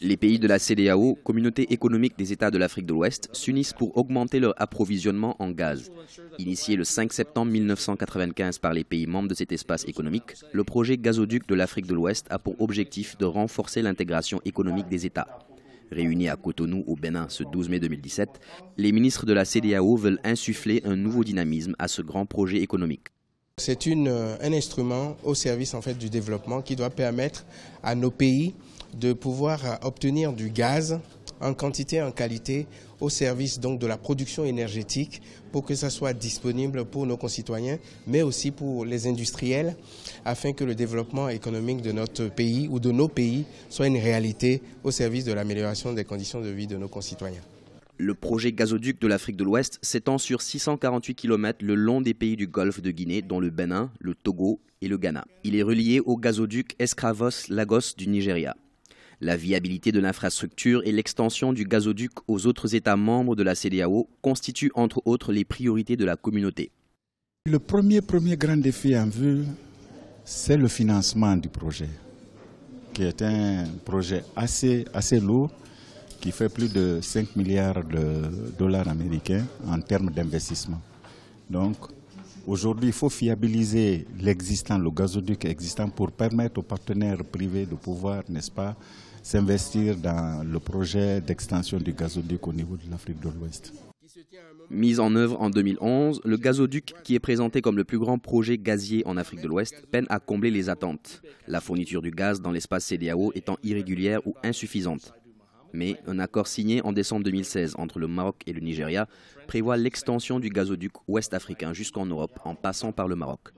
Les pays de la CEDEAO, Communauté économique des États de l'Afrique de l'Ouest, s'unissent pour augmenter leur approvisionnement en gaz. Initié le 5 septembre 1995 par les pays membres de cet espace économique, le projet gazoduc de l'Afrique de l'Ouest a pour objectif de renforcer l'intégration économique des États. Réunis à Cotonou au Bénin ce 12 mai 2017, les ministres de la CEDEAO veulent insuffler un nouveau dynamisme à ce grand projet économique. C'est un instrument au service en fait, du développement qui doit permettre à nos pays de pouvoir obtenir du gaz en quantité et en qualité au service donc de la production énergétique pour que ça soit disponible pour nos concitoyens, mais aussi pour les industriels, afin que le développement économique de notre pays ou de nos pays soit une réalité au service de l'amélioration des conditions de vie de nos concitoyens. Le projet gazoduc de l'Afrique de l'Ouest s'étend sur 648 km le long des pays du Golfe de Guinée, dont le Bénin, le Togo et le Ghana. Il est relié au gazoduc Escravos-Lagos du Nigeria. La viabilité de l'infrastructure et l'extension du gazoduc aux autres États membres de la CEDEAO constituent entre autres les priorités de la communauté. Le premier grand défi en vue, c'est le financement du projet, qui est un projet assez lourd, qui fait plus de 5 milliards de dollars américains en termes d'investissement. Donc, aujourd'hui, il faut fiabiliser l'existant, le gazoduc existant, pour permettre aux partenaires privés de pouvoir, n'est-ce pas, s'investir dans le projet d'extension du gazoduc au niveau de l'Afrique de l'Ouest. Mis en œuvre en 2011, le gazoduc, qui est présenté comme le plus grand projet gazier en Afrique de l'Ouest, peine à combler les attentes, la fourniture du gaz dans l'espace CEDEAO étant irrégulière ou insuffisante. Mais un accord signé en décembre 2016 entre le Maroc et le Nigeria prévoit l'extension du gazoduc ouest-africain jusqu'en Europe en passant par le Maroc.